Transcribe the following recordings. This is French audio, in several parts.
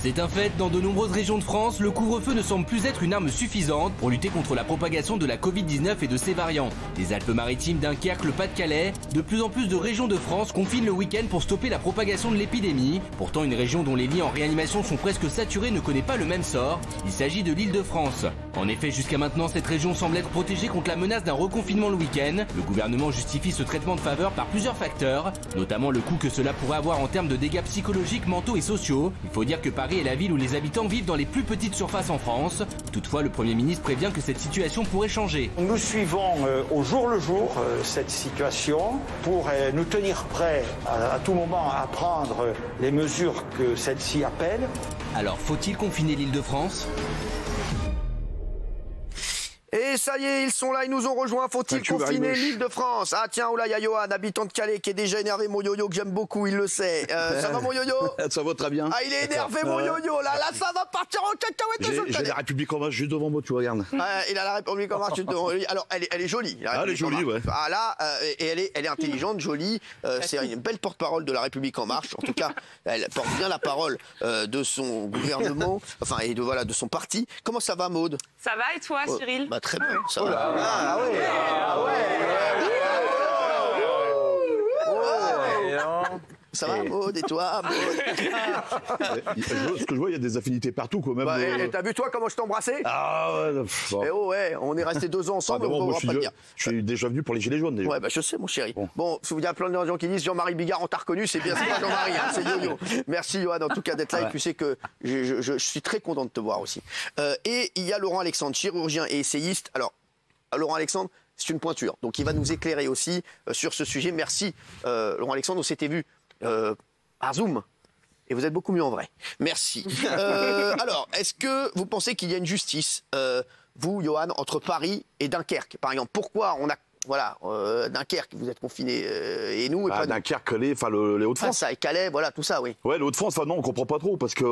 C'est un fait, dans de nombreuses régions de France, le couvre-feu ne semble plus être une arme suffisante pour lutter contre la propagation de la Covid-19 et de ses variants. Les Alpes-Maritimes, Dunkerque, le Pas-de-Calais, de plus en plus de régions de France confinent le week-end pour stopper la propagation de l'épidémie. Pourtant, une région dont les lits en réanimation sont presque saturés ne connaît pas le même sort. Il s'agit de l'Île-de-France. En effet, jusqu'à maintenant, cette région semble être protégée contre la menace d'un reconfinement le week-end. Le gouvernement justifie ce traitement de faveur par plusieurs facteurs, notamment le coût que cela pourrait avoir en termes de dégâts psychologiques, mentaux et sociaux. Il faut dire que Paris est la ville où les habitants vivent dans les plus petites surfaces en France. Toutefois, le Premier ministre prévient que cette situation pourrait changer. Nous suivons au jour le jour cette situation pour nous tenir prêts à tout moment à prendre les mesures que celle-ci appelle. Alors, faut-il confiner l'Île-de-France ? Et ça y est, ils sont là, ils nous ont rejoints. Faut-il confiner l'Île-de-France? Ah tiens, oula, il y a Johan, habitant de Calais, qui est déjà énervé, mon yo-yo, que j'aime beaucoup, il le sait. Ça va, mon yo-yo? Ça va très bien. Ah, il est énervé, mon yo-yo, là, ça va partir en cacahuète. J'ai la République en marche juste devant moi, tu regardes. Il a la République en marche juste devant lui. Alors, elle est jolie. Elle est jolie, ouais. Ah là, et elle est intelligente, jolie. C'est une belle porte-parole de la République en marche. En tout cas, elle porte bien la parole de son gouvernement, enfin, et de son parti. Comment ça va, Maude? Ça va, et toi, Cyril? Bah, très bien, ça va. Ça va, Maud, et toi, Maud? Ce que je vois, il y a des affinités partout, quand même. Bah, t'as vu, toi, comment je t'embrassais? Ah ouais, Eh oh, ouais, on est restés 2 ans ensemble, on ne pourra pas dire. Je suis déjà venu pour les Gilets jaunes, déjà. Ouais, bah je sais, mon chéri. Bon, il y a plein de gens qui disent Jean-Marie Bigard, on t'a reconnu, c'est bien, c'est pas Jean-Marie, hein, c'est Yo-Yo. Merci, Johan, en tout cas, d'être là, et tu sais que je suis très content de te voir aussi. Et il y a Laurent Alexandre, chirurgien et essayiste. Alors, Laurent Alexandre, c'est une pointure, donc il va nous éclairer aussi sur ce sujet. Merci, Laurent Alexandre, on s'était vu par Zoom. Et vous êtes beaucoup mieux en vrai. Merci. Alors, est-ce que vous pensez qu'il y a une justice, vous, Johan, entre Paris et Dunkerque, par exemple? Pourquoi on a... Voilà, Dunkerque, vous êtes confinés, et nous, et pas Dunkerque, Calais, enfin les Hauts-de-France. Ça, et Calais, voilà, tout ça, oui. Ouais, les Hauts-de-France, enfin non, on comprend pas trop, parce que,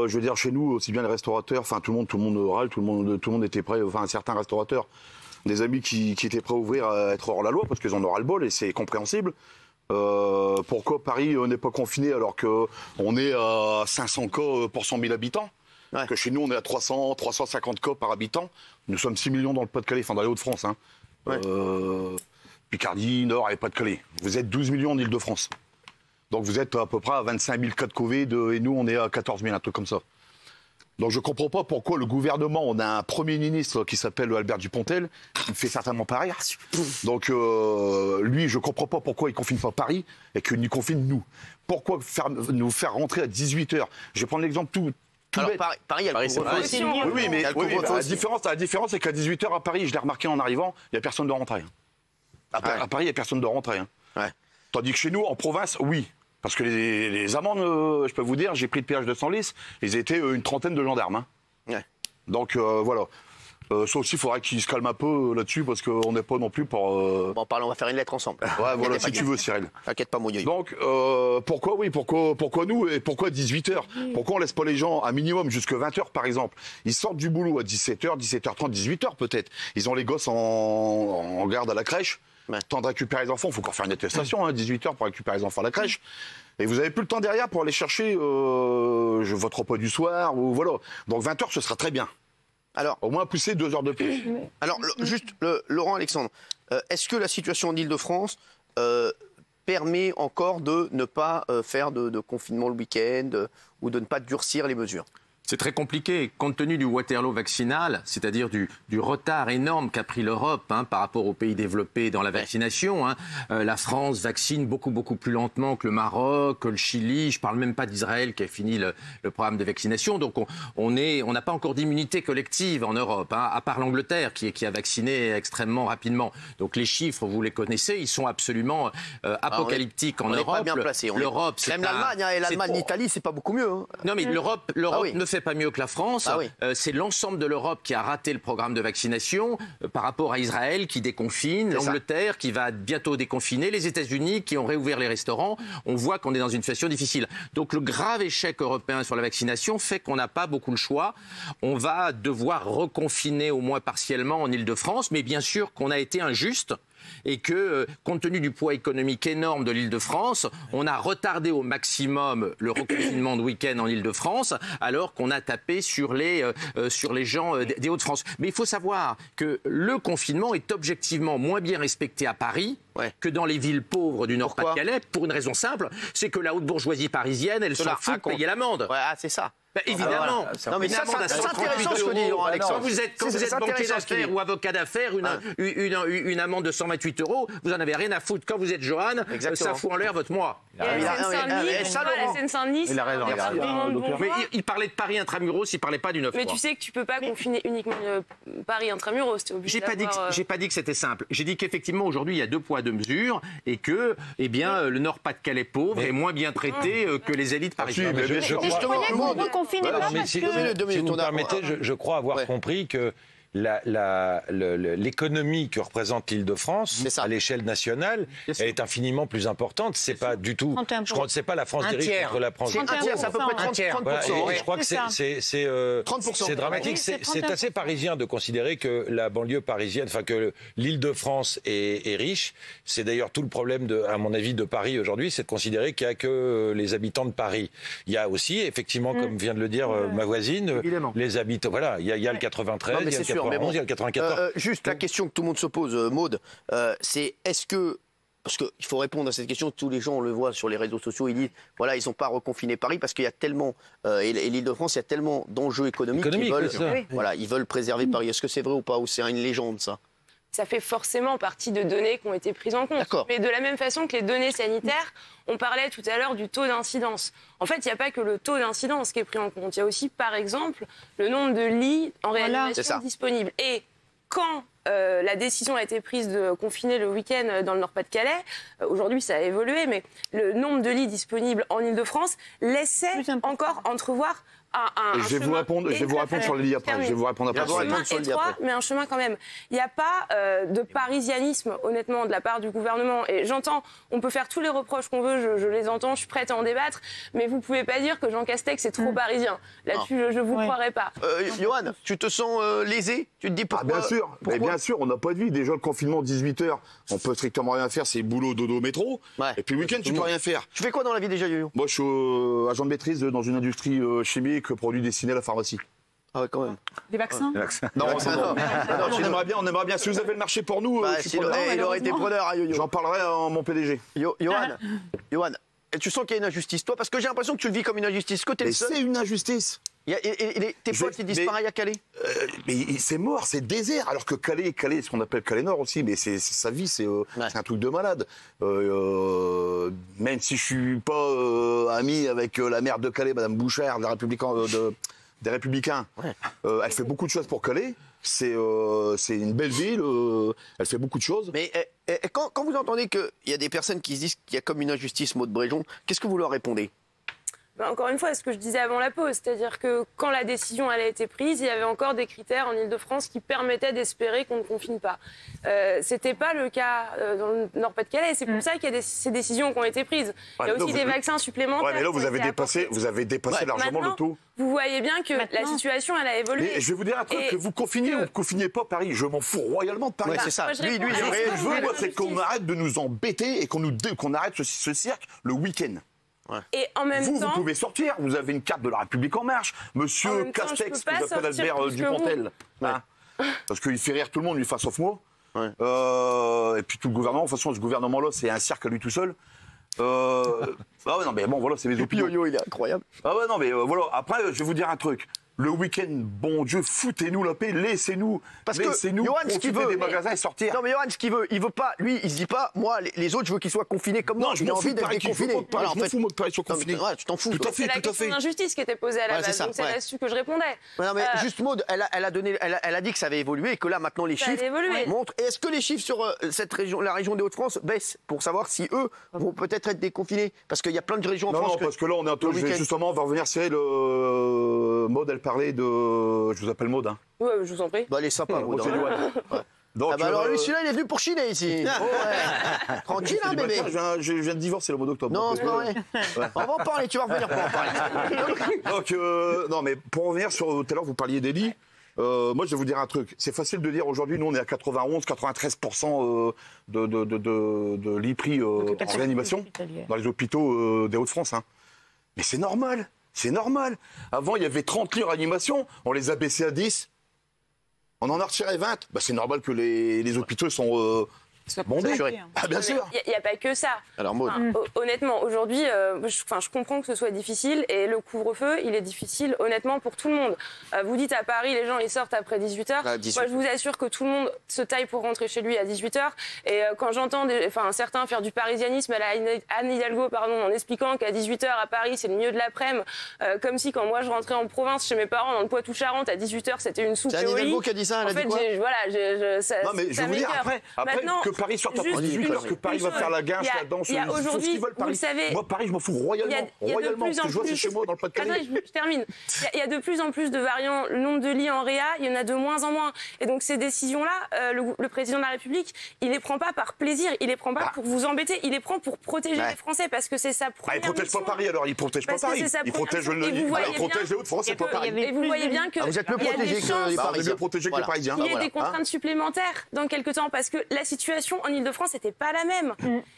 je veux dire, chez nous, aussi bien les restaurateurs, enfin tout le monde râle, tout le monde était prêt, enfin certains restaurateurs, des amis qui étaient prêts à ouvrir, à être hors la loi, parce qu'ils en auront le bol, et c'est compréhensible. Pourquoi Paris n'est pas confiné alors qu'on est à 500 cas pour 100 000 habitants, ouais. Que chez nous on est à 350 cas par habitant. Nous sommes 6 millions dans le Pas-de-Calais, enfin dans les Hauts-de-France. Hein. Ouais. Picardie, Nord et Pas-de-Calais. Vous êtes 12 millions en Île-de-France. Donc vous êtes à peu près à 25 000 cas de Covid et nous on est à 14 000, un truc comme ça. Donc je ne comprends pas pourquoi le gouvernement, on a un Premier ministre qui s'appelle Albert Dupontel, qui ne fait certainement pas rire. Donc lui, je ne comprends pas pourquoi il ne confine pas Paris et qu'il nous confine nous. Pourquoi nous faire rentrer à 18h? Je vais prendre l'exemple tout alors, bête. Paris, il y a le couvre-feu aussi. Oui, mais la différence, c'est qu'à 18h à Paris, je l'ai remarqué en arrivant, il n'y a personne de rentrée. À Paris, il n'y a personne de rentrée. Hein. Ouais. Tandis que chez nous, en province, oui. Parce que les amendes, je peux vous dire, j'ai pris le péage de Senlis, ils étaient une trentaine de gendarmes. Hein. Ouais. Donc voilà. Ça aussi, il faudrait qu'ils se calment un peu là-dessus, parce qu'on n'est pas non plus pour... Bon, on va faire une lettre ensemble. Ouais, voilà, si tu veux, Cyril. T'inquiète pas, mon yo-yo. Donc, pourquoi nous et pourquoi 18h? Pourquoi on laisse pas les gens un minimum jusqu'à 20h, par exemple? Ils sortent du boulot à 17h, 17h30, 18h peut-être. Ils ont les gosses en garde à la crèche. Ouais. Temps de récupérer les enfants, il faut encore faire une attestation, hein, 18h pour récupérer les enfants à la crèche. Et vous n'avez plus le temps derrière pour aller chercher votre repas du soir, ou voilà. Donc 20h, ce sera très bien. Alors, au moins pousser 2 heures de plus. Alors, Laurent Alexandre, est-ce que la situation en Île-de-France permet encore de ne pas faire de confinement le week-end ou de ne pas durcir les mesures? C'est très compliqué, compte tenu du Waterloo vaccinal, c'est-à-dire du retard énorme qu'a pris l'Europe par rapport aux pays développés dans la vaccination. La France vaccine beaucoup plus lentement que le Maroc, que le Chili. Je ne parle même pas d'Israël qui a fini le programme de vaccination. Donc on n'a pas encore d'immunité collective en Europe, à part l'Angleterre qui a vacciné extrêmement rapidement. Donc les chiffres, vous les connaissez, ils sont absolument apocalyptiques en Europe. On n'est pas bien placé. L'Europe, même l'Allemagne et l'Allemagne, l'Italie, c'est pas beaucoup mieux. Hein. Non mais l'Europe ne fait pas mieux que la France. C'est l'ensemble de l'Europe qui a raté le programme de vaccination par rapport à Israël qui déconfine, l'Angleterre qui va bientôt déconfiner, les États-Unis qui ont réouvert les restaurants. On voit qu'on est dans une situation difficile. Donc le grave échec européen sur la vaccination fait qu'on n'a pas beaucoup le choix. On va devoir reconfiner au moins partiellement en Île-de-France, mais bien sûr qu'on a été injuste et que, compte tenu du poids économique énorme de l'Île-de-France, on a retardé au maximum le reconfinement de week-end en Île-de-France, alors qu'on a tapé sur les gens des Hauts-de-France. Mais il faut savoir que le confinement est objectivement moins bien respecté à Paris que dans les villes pauvres du Nord-Pas-de-Calais, pour une raison simple, c'est que la haute bourgeoisie parisienne, elle s'en fout de payer l'amende. C'est ça. Évidemment. Non, mais ça, c'est intéressant ce que dit Laurent Alexandre. Quand vous êtes banquier d'affaires ou avocat d'affaires, une amende de 128 €, vous n'en avez rien à foutre. Quand vous êtes Johan, ça fout en l'air votre mois. La Seine-Saint-Denis, il a raison. Mais il parlait de Paris intramuros, il parlait pas du 9-3. Mais tu sais que tu peux pas confiner uniquement Paris intramuros. J'ai pas dit que c'était simple. J'ai dit qu'effectivement aujourd'hui il y a 2 poids 2 mesures et que le Nord-Pas-de-Calais pauvre est moins bien traité que les élites parisiennes. Si vous me permettez, je crois avoir compris que l'économie que représente l'Île-de-France à l'échelle nationale est infiniment plus importante. C'est pas du tout. Je crois que c'est pas la France des riches contre la France. C'est un tiers, c'est à peu près 30%. Voilà, et je crois que c'est dramatique. C'est assez parisien de considérer que la banlieue parisienne, enfin que l'Île-de-France est riche. C'est d'ailleurs tout le problème, à mon avis, de Paris aujourd'hui, c'est de considérer qu'il n'y a que les habitants de Paris. Il y a aussi, effectivement, comme vient de le dire ma voisine, les habitants. Voilà, il y a le 93, il y a le 91, il y a le 94. Juste la question que tout le monde se pose, Maude, c'est est-ce que... Parce qu'il faut répondre à cette question, tous les gens, on le voit sur les réseaux sociaux, ils disent, voilà, ils n'ont pas reconfiné Paris parce qu'il y a tellement, et l'Île-de-France, il y a tellement d'enjeux économiques ils veulent préserver Paris. Est-ce que c'est vrai ou pas, ou c'est une légende, ça ? Ça fait forcément partie de données qui ont été prises en compte. Mais de la même façon que les données sanitaires, on parlait tout à l'heure du taux d'incidence. En fait, il n'y a pas que le taux d'incidence qui est pris en compte. Il y a aussi, par exemple, le nombre de lits en réanimation disponibles. Et quand la décision a été prise de confiner le week-end dans le Nord-Pas-de-Calais, aujourd'hui ça a évolué, mais le nombre de lits disponibles en Île-de-France laissait encore entrevoir je vais vous répondre sur le lit après. Je vais vous répondre après. Un chemin étroit, mais un chemin quand même. Il n'y a pas de parisianisme, honnêtement, de la part du gouvernement. Et j'entends, on peut faire tous les reproches qu'on veut, je les entends, je suis prête à en débattre, mais vous ne pouvez pas dire que Jean Castex est trop parisien. Là-dessus, je ne vous croirais pas. Johan, tu te sens lésé? Tu te dis pourquoi? Bien sûr, on n'a pas de vie. Déjà, le confinement, 18h, on peut strictement rien faire, c'est boulot, dodo, métro. Et puis le week-end, tu peux rien faire. Tu fais quoi dans la vie déjà, Yo-Yo? Moi, je suis agent de maîtrise dans une industrie chimique, produits destinés à la pharmacie. Ah ouais, quand même. Des vaccins? Non, on aimerait bien. Si vous avez le marché pour nous, il aurait été preneur à Yo-Yo. J'en parlerai à mon PDG. Johan, tu sens qu'il y a une injustice, toi? Parce que j'ai l'impression que tu le vis comme une injustice. C'est une injustice. Tes potes, ils disent pareil à Calais? Mais c'est mort, c'est désert. Alors que Calais, ce qu'on appelle Calais Nord aussi, mais sa vie, c'est un truc de malade. Même si je suis pas ami avec la maire de Calais, Madame Bouchard, des Républicains, elle fait beaucoup de choses pour Calais. C'est une belle ville, elle fait beaucoup de choses. Mais quand vous entendez qu'il y a des personnes qui se disent qu'il y a comme une injustice, Maude Bréjon, qu'est-ce que vous leur répondez? Encore une fois, c'est ce que je disais avant la pause, c'est-à-dire que quand la décision elle a été prise, il y avait encore des critères en Île-de-France qui permettaient d'espérer qu'on ne confine pas. C'était pas le cas dans le Nord-Pas-de-Calais, c'est pour ça qu'il y a ces décisions qui ont été prises. Il y a aussi des vaccins supplémentaires. Ouais, mais là, vous avez dépassé largement le taux. Vous voyez bien que la situation, elle a évolué. Mais je vais vous dire un truc, que vous confiniez ou ne confiniez pas Paris, je m'en fous royalement de Paris. C'est ça. Moi, c'est qu'on arrête de nous embêter et qu'on arrête ce cirque le week-end. Et en même temps, vous pouvez sortir, vous avez une carte de la République en marche, monsieur Castex, que j'appelle Albert Dupontel, parce qu'il fait rire tout le monde, lui, sauf moi. Et puis tout le gouvernement, de toute façon, ce gouvernement-là, c'est un cirque à lui tout seul. Non, mais bon, voilà, c'est mes opinions. Yo-Yo, il est incroyable. Non, mais voilà, après, je vais vous dire un truc. Le week-end, bon Dieu, foutez-nous la paix, laissez-nous profiter des magasins et sortir. Non, mais Johan, ce qu'il veut, il veut pas, lui, il se dit pas, moi, les autres, je veux qu'ils soient confinés comme moi. Non, je m'en fous de Paris, je m'en fous de Paris soit confiné. Tu t'en fous. Tout à fait, c'est la question d'injustice qui était posée à la base, donc c'est là-dessus que je répondais. Non, mais juste Maude, elle a dit que ça avait évolué et que là, maintenant, les chiffres montrent. Et est-ce que les chiffres sur la région des Hauts-de-France baissent pour savoir si eux vont peut-être être déconfinés? Parce qu'il y a plein de régions en France. Non, parce que là, on est un peu. Justement, on va revenir sur Maude, elle parlait de. Je vous appelle Maude. Hein. Ouais, je vous en prie. Bah, elle est sympa, Maude. Donc, alors lui, celui-là, il est venu pour chiner ici. Tranquille, hein, bébé. Je viens de divorcer le mois d'octobre. Non, c'est pas vrai. On va en parler, tu vas revenir pour en parler. Donc, non, mais pour revenir sur tout à l'heure, vous parliez des lits. Moi, je vais vous dire un truc. C'est facile de dire aujourd'hui, nous, on est à 91-93% de l'IPRI en réanimation dans les hôpitaux des Hauts-de-France. Hein. Mais c'est normal. C'est normal. Avant, il y avait 30 lits en réanimation. On les a baissés à 10. On en a retiré 20. Bah, c'est normal que les hôpitaux sont bondés. Ah, bien sûr. Il n'y a pas que ça. Alors, Maud. Honnêtement, aujourd'hui, je comprends que ce soit difficile et le couvre-feu, il est difficile, honnêtement, pour tout le monde. Vous dites à Paris, les gens, ils sortent après 18h. Moi, je vous assure que tout le monde se taille pour rentrer chez lui à 18h. Et quand j'entends certains faire du parisianisme à la Anne Hidalgo, en expliquant qu'à 18h à Paris, c'est le milieu de l'après-midi, comme si quand moi je rentrais en province chez mes parents dans le Poitou-Charentes, à 18h, c'était une soupe. C'est Anne Hidalgo qui a dit ça, elle a dit quoi ? Non, mais je vais vous dire, après maintenant, que Paris sorte après 18h, parce que Paris va faire la guinche, la danse, il y a aujourd'hui, vous le savez, moi, Paris, je m'en fous royalement. Royalement, parce que je vois, c'est chez moi, dans le Pas-de-Calais. Attendez, je termine. Il y a de plus en plus de variants. Le nombre de lits en réa, il y en a de moins en moins. Et donc, ces décisions-là, le président de la République, il les prend pas par plaisir, il les prend pas pour vous embêter, il les prend pour protéger les Français, parce que c'est sa première mission. Il protège pas Paris, alors. Il protège pas Paris. Il protège les Hauts-de-France, c'est pas Paris. Et vous voyez bien que vous êtes mieux protégés que les Parisiens. Mieux protégés que les Parisiens. Il y a des contraintes supplémentaires dans quelques temps, parce que la situation en Ile-de-France n'était pas la même.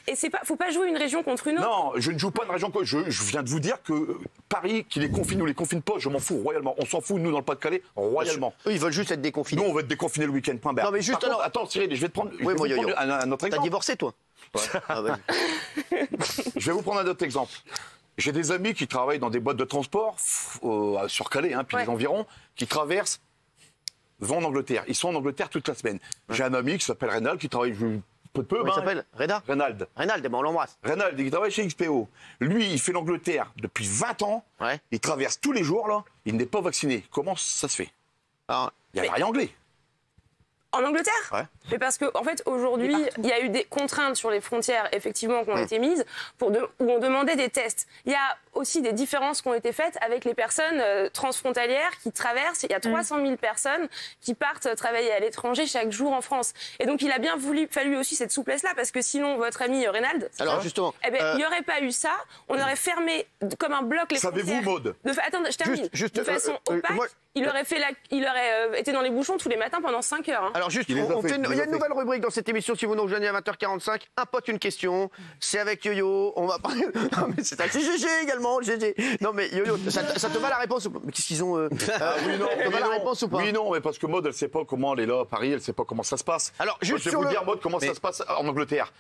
Et faut pas jouer une région contre une autre. Non, je ne joue pas une région contre. Je viens de vous dire que Paris, qui les confine ou les confine pas, je m'en fous royalement. On s'en fout, nous, dans le Pas-de-Calais, royalement. Eux, ils veulent juste être déconfinés. Nous, on va être déconfinés le week-end. Point barre. Non, mais juste Par contre, attends, Cyril, je vais te prendre, un autre exemple. T'as divorcé, toi ? Je vais vous prendre un autre exemple. J'ai des amis qui travaillent dans des boîtes de transport sur Calais, puis les environs, qui traversent, vont en Angleterre. Ils sont en Angleterre toute la semaine. J'ai un ami qui s'appelle Reynald, qui travaille peu. Il s'appelle Reynald. Reynald, on l'embrasse. Reynald, il travaille chez XPO. Lui, il fait l'Angleterre depuis 20 ans. Ouais. Il traverse tous les jours, là. Il n'est pas vacciné. Comment ça se fait? Il y a rien anglais. En Angleterre ? Ouais. Mais parce que, en fait, aujourd'hui, il y a eu des contraintes sur les frontières, effectivement, qui ont été mises, où on demandait des tests. Il y a aussi des différences qui ont été faites avec les personnes transfrontalières qui traversent. Il y a 300 000 personnes qui partent travailler à l'étranger chaque jour en France. Et donc, il a bien fallu aussi cette souplesse-là, parce que sinon, votre ami Reynald, alors justement, il n'y aurait pas eu ça. On aurait fermé comme un bloc les frontières. Savez-vous, Maud? Attends, je termine. De façon opaque, il aurait été dans les bouchons tous les matins pendant 5 heures. Alors juste, il y a une nouvelle rubrique dans cette émission, si vous nous rejoignez à 20h45, un pote, une question, c'est avec Yo-Yo, on va parler... Non mais c'est GG également, GG. Non mais Yo-Yo, ça te va la réponse ou pas? Mais qu'est-ce qu'ils ont... la réponse ou pas? Oui, non, mais parce que Maud, elle sait pas comment elle est là à Paris, elle sait pas comment ça se passe. Alors juste je vais vous dire, Maud, comment ça se passe en Angleterre.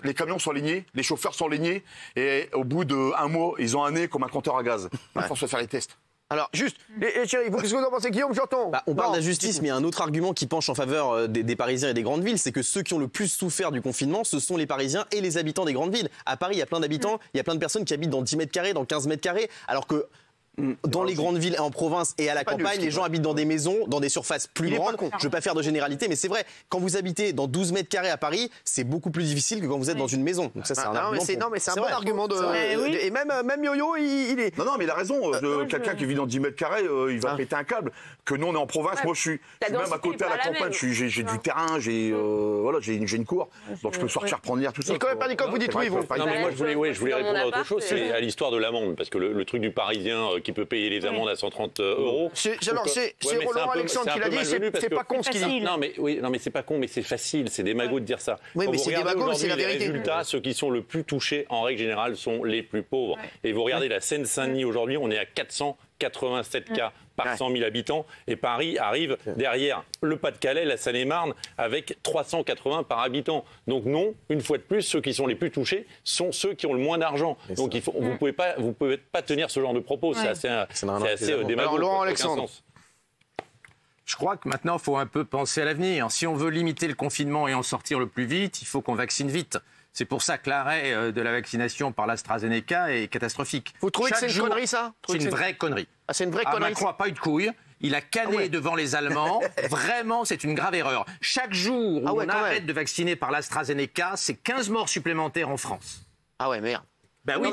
Les camions sont alignés, les chauffeurs sont alignés, et au bout d'un mois, ils ont un nez comme un compteur à gaz. À force de faire les tests. Alors, juste, les chéris, qu'est-ce que vous en pensez, Guillaume? J'entends. On parle d'injustice, mais il y a un autre argument qui penche en faveur des Parisiens et des grandes villes, c'est que ceux qui ont le plus souffert du confinement, ce sont les Parisiens et les habitants des grandes villes. À Paris, il y a plein d'habitants, il y a plein de personnes qui habitent dans 10 mètres carrés, dans 15 mètres carrés, alors que dans les grandes villes, en province et à la campagne, les gens habitent dans des maisons, dans des surfaces plus grandes. Je ne veux pas faire de généralité, mais c'est vrai, quand vous habitez dans 12 mètres carrés à Paris, c'est beaucoup plus difficile que quand vous êtes dans une maison. Donc ça, c'est un argument. Non, mais c'est un bon argument. Et même Yo-Yo, il est... Non, mais il a raison. Quelqu'un qui vit dans 10 mètres carrés, il va péter un câble. Que nous, on est en province. Moi, je suis même à côté à la campagne. J'ai du terrain, j'ai une cour. Donc je peux sortir prendre l'air, tout ça. Nicolas Pernicot, vous dites oui, vous. Non, mais moi, je voulais répondre à autre chose. C'est à l'histoire de l'amende. Parce que le truc du Parisien qui peut payer les amendes à 130 €. C'est Roland Alexandre qui l'a dit, c'est pas con ce qu'il dit. Non mais c'est pas con, mais c'est facile, c'est démago de dire ça. Oui, mais c'est démago, c'est la vérité. Les résultats, ceux qui sont le plus touchés, en règle générale, sont les plus pauvres. Et vous regardez la Seine-Saint-Denis aujourd'hui, on est à 487 cas par 100 000 habitants. Et Paris arrive derrière le Pas-de-Calais, la Seine-et-Marne, avec 380 par habitant. Donc non, une fois de plus, ceux qui sont les plus touchés sont ceux qui ont le moins d'argent. Donc vous pouvez pas tenir ce genre de propos. C'est assez démago. Laurent Alexandre. Je crois que maintenant, il faut un peu penser à l'avenir. Si on veut limiter le confinement et en sortir le plus vite, il faut qu'on vaccine vite. C'est pour ça que l'arrêt de la vaccination par l'AstraZeneca est catastrophique. Vous trouvez que c'est une connerie, ça? C'est une vraie connerie. Ah, c'est une vraie connerie. Macron n'a pas eu de couilles. Il a canné devant les Allemands. Vraiment, c'est une grave erreur. Chaque jour où on arrête de vacciner par l'AstraZeneca, c'est 15 morts supplémentaires en France. Ah ouais, merde. Ben oui,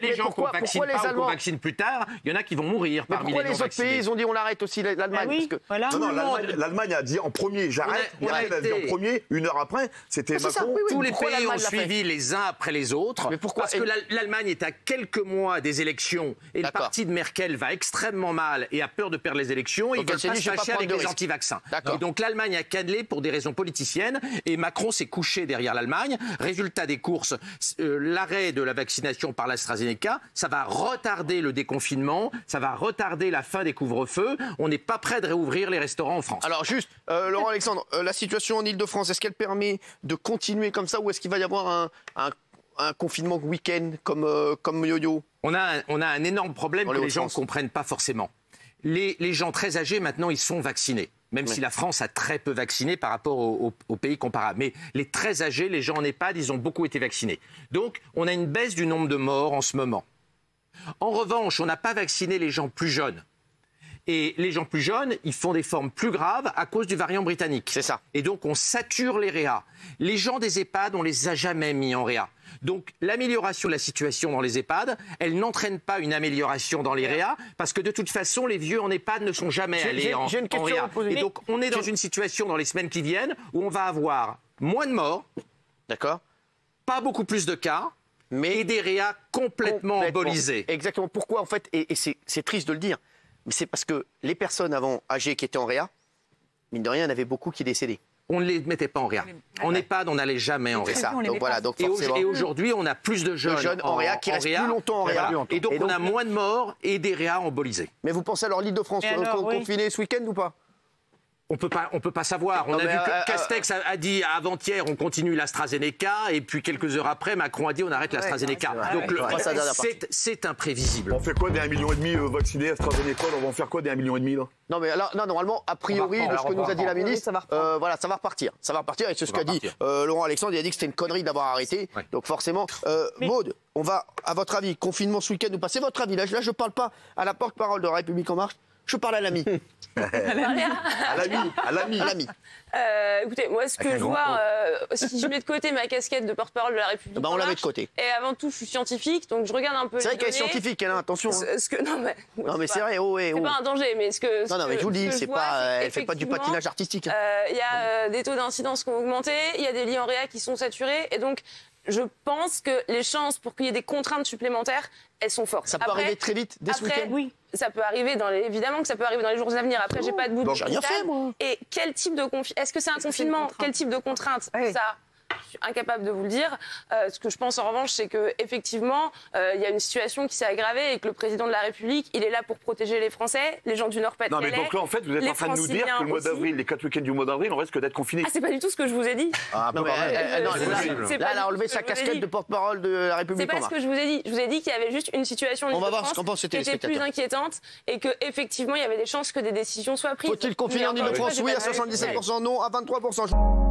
les gens qu'on vaccine pas ou qu'on vaccine plus tard, il y en a qui vont mourir parmi les non-vaccinés. Pourquoi les autres pays, ils ont dit on arrête aussi l'Allemagne? Non, l'Allemagne a dit en premier, j'arrête. Elle a dit en premier, une heure après, c'était Macron. Tous les pays ont suivi les uns après les autres. Parce que l'Allemagne est à quelques mois des élections et le parti de Merkel va extrêmement mal et a peur de perdre les élections. Et il ne veut pas se fâcher avec les anti-vaccins. Et donc l'Allemagne a cannelé pour des raisons politiciennes et Macron s'est couché derrière l'Allemagne. Résultat des courses, l'arrêt de la vaccination par l'AstraZeneca, ça va retarder le déconfinement, ça va retarder la fin des couvre-feux. On n'est pas prêt de réouvrir les restaurants en France. Alors juste, Laurent Alexandre, la situation en Ile-de-France, est-ce qu'elle permet de continuer comme ça ou est-ce qu'il va y avoir un confinement week-end comme yo-yo? On a un énorme problème que les gens ne comprennent pas forcément. Les gens très âgés, maintenant, ils sont vaccinés. Même si la France a très peu vacciné par rapport aux pays comparables. Mais les très âgés, les gens en EHPAD, ils ont beaucoup été vaccinés. Donc, on a une baisse du nombre de morts en ce moment. En revanche, on n'a pas vacciné les gens plus jeunes. Et les gens plus jeunes, ils font des formes plus graves à cause du variant britannique. C'est ça. Et donc, on sature les réas. Les gens des EHPAD, on les a jamais mis en réa. Donc, l'amélioration de la situation dans les EHPAD, elle n'entraîne pas une amélioration dans les réas, parce que de toute façon, les vieux en EHPAD ne sont jamais allés en réa. Et donc, on est dans une situation dans les semaines qui viennent où on va avoir moins de morts, d'accord, pas beaucoup plus de cas, et des réas complètement embolisés. Exactement. Pourquoi, en fait, et c'est triste de le dire, mais c'est parce que les personnes avant âgées qui étaient en réa, mine de rien, il y en avait beaucoup qui décédaient. On ne les mettait pas en réa. En EHPAD, on n'allait jamais en réa. Donc voilà, donc et aujourd'hui, on a plus de jeunes en réa qui restent plus longtemps en réa. Et donc, on a moins de morts et des réas embolisés. Mais vous pensez alors l'Île-de-France confinée ce week-end ou pas? On peut pas savoir. On a vu que Castex a dit avant-hier on continue l'AstraZeneca et puis quelques heures après Macron a dit on arrête l'AstraZeneca. Donc c'est imprévisible. On fait quoi des 1,5 million vaccinés AstraZeneca? On va en faire quoi des 1,5 million là? Non mais là normalement a priori de ce que nous a dit la ministre, voilà, ça va repartir. Ça va repartir et c'est ce qu'a dit Laurent Alexandre. Il a dit que c'était une connerie d'avoir arrêté. Donc forcément, Maud, on va à votre avis confinement ce week-end ou pas? C'est votre avis. Là je parle pas à la porte-parole de La République En Marche. Je parle à l'ami. À l'ami. Écoutez, moi, ce que je vois, si je mets de côté ma casquette de porte-parole de La République, on la met de côté. Et avant tout, je suis scientifique, donc je regarde un peu. C'est vrai qu'elle est scientifique, elle, attention. Non, mais c'est vrai, c'est pas un danger, mais non, mais je vous le dis, c'est pas, elle fait pas du patinage artistique. Il y a des taux d'incidence qui ont augmenté, il y a des lits en réa qui sont saturés, et donc je pense que les chances pour qu'il y ait des contraintes supplémentaires, elles sont fortes. Ça peut arriver très vite, dès ce week-end? Oui. Ça peut arriver évidemment que ça peut arriver dans les jours à venir. Après, j'ai pas de bout de j'ai rien fait, moi. Et quel type de est-ce que c'est un confinement? Quel type de contrainte? Ça, je suis incapable de vous le dire. Ce que je pense en revanche, c'est que effectivement, il y a une situation qui s'est aggravée et que le président de la République, il est là pour protéger les Français, les gens du Nord-Pas-de-Calais. Non, mais donc là, en fait, vous êtes en train de nous dire que le mois d'avril, les 4 week-ends du mois d'avril, on risque d'être confinés. Ah, c'est pas du tout ce que je vous ai dit. Ah, non, mais là, elle a enlevé sa casquette de porte-parole de La République En Marche. C'est pas ce que je vous ai dit. Je vous ai dit qu'il y avait juste une situation on va voir ce qu'en pensent les téléspectateurs. Qui était plus inquiétante et que effectivement, il y avait des chances que des décisions soient prises. Faut-il confiner en Ile-de-France? Oui à 77%, non à 23%.